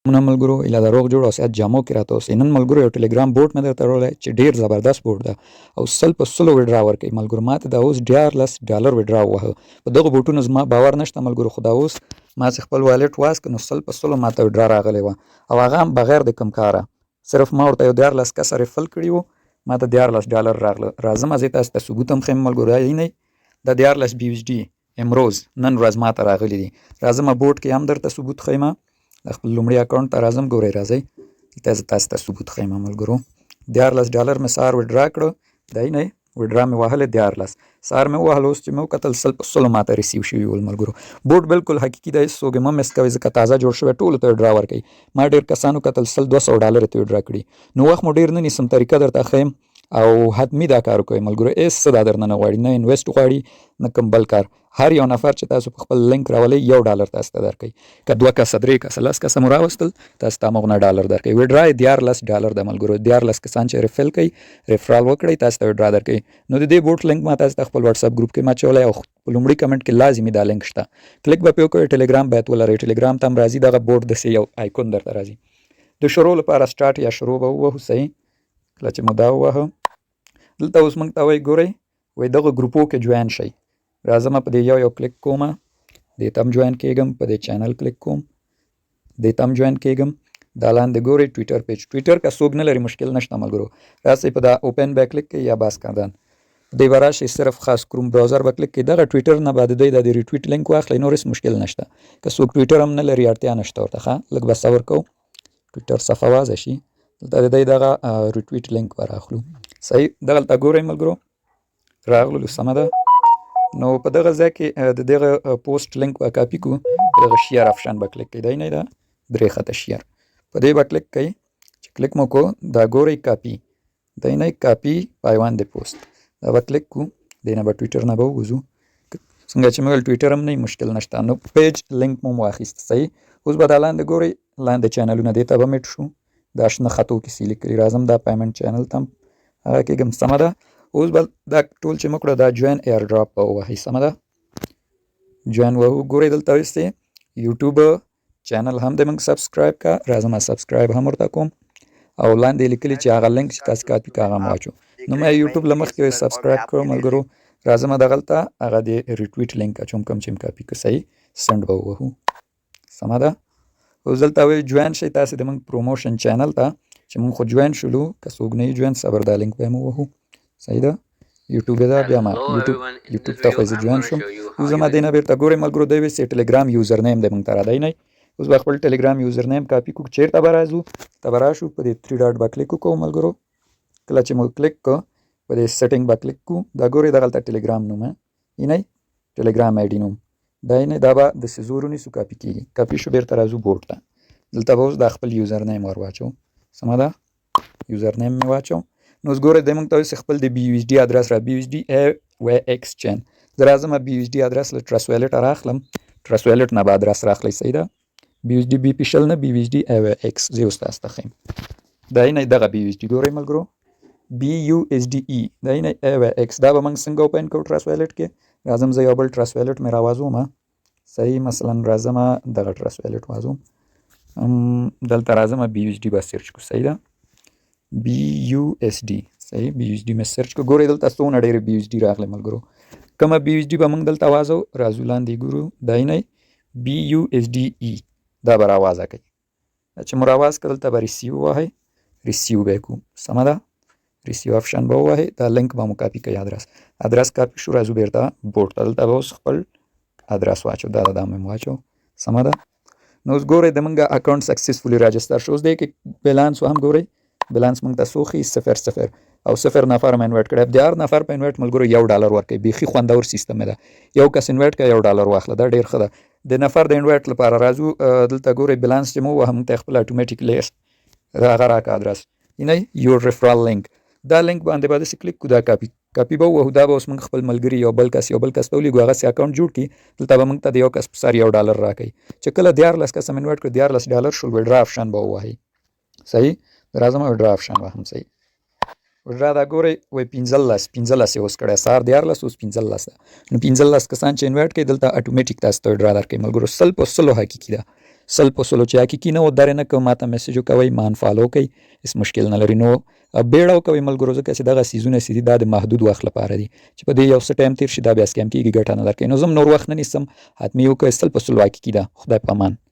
مونږ ملګرو اله د روغ جوړ او صحت جامو کې راته اوسئ. نن ملګرو یو ټلګرام بوټ مې درته راوړی چې ډېر زبردست بوټ ده او سل په سلو ویډرا ورکوي ملګرو. ما ته دا اوس $14 ویډرا ووهه. په دغه بوټونو زما باور نشته ملګرو، خو دا اوس ما چې خپل والټ واسکه نو سل په سلو ما ته ویډرا راغلی وه او هغه هم بغیر د کم کاره. صرف ما ورته یو 14 کسه ریفل کړي وو، ما ته $14 راغله. راځم زه تاسو ته ثبوت هم ښیم ملګرو. دا نه د 14 BUSD امروز نن ورځ ما ته راغلی دي. راځم بوټ کې هم درته ثبوت ښیم. د خپل لومړي اکاونټ ته راځم، ګورئ راځئ دلته زه تاسو ته ثبوت ښیم ملګرو. $14 مې سهار ویډرا کړه، دی نه ویډرا مې وهلی 14 سهار مې ووهل. اوس چې مې وکتل سل په سلو ما ته ریسیو شوي ول ملګرو. بوټ بالکل حقیقي دی، هېڅ څوک یې مه مس کوئ ځکه تازه جوړ شوی ټولو ته ویډرا ورکوي. ما ډېر کسانو کتل $100-200 ته ویډرا کړي. نو وخت مو ډېر نه نیسم، طریقه درته ښیم او حتمي دا کار وکوئ ملګرو. هېڅ څه دا درنه نه غواړي، نه انویسټ غواړي نه کوم بل کار. هر یو نفر چې تاسو په خپل لینک راولئ $1 تاسو ته درکوي. که 2 کسه 3 کسه 10 کسه مو راوستل تاسو ته همغونه $1 درکوي. ویډرا یې $14 ده ملګرو. 14 کسان چې ریفل کوي ریفرال وکړئ تاسو ته ویډرا درکوي. نو د دې بوټ لینک ما تاسو ته خپل واتساپ ګروپ کې ما اچولی او په لومړي کمنټ کې لازمي دا لینک شته، کلیک به پرې وکړئ. ټلګرام باید ولرئ، ټلګرام ته هم راځي دغه بوټ داسې یو آیکون درته راځي. د شروع لپاره سټارټ یا شروع به ووهو. صحیح، کله چې مو دا ووهه دلته اوس موږ ته وایي ګورئ وایي دغه ګروپو کې جوین شئ. راځم په دې یو کلیک کوم، دې ته هم جوین کېږم، په دې چینل کلیک کوم، دې ته هم جوین کېږم. دا لاندې ګورئ ټویټر پیج. ټویټر که څوک نه لري مشکل نشته ملګرو، راسئ په دا اوپن به کلیک کوئ یا باز کردن دې به راشئ، صرف خاص کروم براوزر به کلیک کوئ. دغه ټویټر نه به د دوی د ریټویټ لینک واخلئ، نور هېڅ مشکل نشته. که څوک ټویټر هم نه لري اړتیا نشته ورته، ښه لږ به صبر کوو ټویټر صفحه وازه شي. دلته د دوی دغه ریټویټ لینک به راخلو. صحیح، دغلته ګورئ ملګرو راغللو، سمه ده. نو په دغه ځای کې د دغه پوسټ لینک به کاپي کړو، دغه شیر آپشن به کلیک کوئ. دی نه دا 3 خطه شیر په دې به کلیک کوئ. چې کلیک مو کو دا ګورئ کاپي، دی نه کاپي پایوان د پوسټ دا به کلیک کو. دی نه به ټویټر نه به ووځو، څنګه چې مې ویل ټویټر هم نه مشکل نشته. نو پیج لینک مو واخیست. صحیح، اوس به دا لاندې ګورئ لاندې چینلونه دې ته به میټ شو، دا شنه خطو کې سیلیک کړي. راځم دا پیمنټ چینل ته هم هغه کېږم، سمه ده. اوس به دا ټول چې مو کړه دا جوین ایر ډراپ به ووهئ، سمه ده. جوین وهو، ګورئ دلته ویستې یوټیوب چینل هم د موږ سبسکرایب کا. راځم سبسکرایب هم ورته کوم او لاندې لیکلي چې هغه لینک چې تاسو کاپي کا هغه واچو. نو مې یوټیوب له مخکې سبسکرایب کړو ملګرو. راځم دغلته هغه د ریټویټ لینک اچوم کوم چې کاپي که. صحیح، سند به ووهو، سمه ده. اوس دلته وایي جوین شئ تاسو د موږ پروموشن چینل ته چې موږ خو جوین شولو. که څوک نه یې جوین صبر دا لینک به یې ووهو. صحیح ده، یوټیوب ده، بیا ما یوټیوب ته خو زه جوین شوم. اوس زما دې نه بیرته ګورئ ملګرو دی ویسې ټلګرام یوزر نیم دی موږ ته را دی نه. اوس به خپل ټلګرام یوزر نیم کاپي کړو. چېرته به راځو ته به راشو، په دې 3 ډاټ به کلیک وکړو ملګرو. کله چې مو کلیک کړو په دې سیټینګ به کلیک کړو. دا ګورئ دغلته ټلګرام نوم یې نه ټلګرام آی ډي نوم دا یې نه، دا به د زور ونیسو کاپي کېږي. کاپي شو بیرته راځو بوټ ته. دلته به اوس دا خپل یوزر نیم ور واچو، سمه ده. یوزر نیم مې واچو. نو اوس ګورئ دی موږ ته وایي خپل د BUSD ادرس را BUSD AVX زه راځم BUSD ادرس له ټرس ویلټ راخلم. ټرس ویلټ نه به ادرس راخلی. صحیح ده، BUSD BP شل نه BUSD AVX زه اوس تاسو ته ښیم. دا یې نه دغه BUSD ګورئ ملګرو BUSDE دا یې نه AVX. دا به موږ څنګه اوپن کوو ټرس ویلټ کې. راځم زه یو بل ټرس ویلټ مې راوازوم. صحیح، مثلا راځم دغه ټرس ویلټ وازوم. دلته راځم BUSD به سرچ کو. صحیح ده، BUSD. صحیح، BUSD مې سرچ کو. ګورئ دلته څونه ډېرې BUSD راغلی ملګرو. کومه BUSD به موږ دلته وازو. راځو لاندې ګورو دا یې نه BUSDE دا به راوازه کوي. چې مو راواز کړه دلته به ریسیو ووهئ، ریسیو به یې کوو، سمه ده. ریسیو آپشن به ووهئ، دا لینک به مو کاپي کوي. ادرس کاپي شو. راځو بیرته بوټ ته. دلته به اوس خپل ادرس واچو، دا مې واچو، سمه ده. نو اوس ګورئ د موږ اکاونټ سکسسفولي راجستر شو. اوس دی کې بیلانس هم ګورئ، بیلانس موږ ته څو ښیي 0 او 0 نفر مې انویټ کړی. د هر نفر په انویټ ملګرو $1 ورکوي. بیخي خوندور سیستم ده. یو کس انویټ کړه $1 واخله، دا ډېر ښه ده. د نفر د انویټ لپاره راځو دلته ګورئ بیلانس چې مو ووهه موږ ته خپل اټومیټیک لیست هغه راکړه ادرس نه یور ریفرال لینک. دا لینک باندې به داسې کلیک کړو، دا کاپي به ووهو. دا به اوس موږ خپل ملګري یو بل کس ته ولیږو، هغسې اکاونټ جوړ کړي. دلته به موږ ته د یو کس په سر $1 راکوي. چې کله 14 کس هم انویټ کړو $14 شول. ویډرا آپشن به ووهئ. صحیح، راځم ویډرا آپشن وهم. صحیح، ویډرا دا ګورئ وایي 15 یې اوس کړی. سهار 14 اوس 15 ده. نو 15 کسان چې انویټ کړي دلته اټومیټیک تاسو ته ویډرا درکوي ملګرو. 100% حقیقي ده. سل په سلو چې حقیقي نه و درې نه کوم ماته میسج وکوئ ما انفالو کوئ هېڅ مشکل نه لري. نو بیړه وکوئ ملګرو ځکه چې دغه څیزونه چې دي دا د محدود وخت لپاره دي چې په دې یو څه ټایم تېر شي دا بیا سکیم کېږي ګټه نه درکوي. نو زه هم نور وخت نه نیسم حتمي وکړئ سل په سلو حقیقي ده. خدای په امان.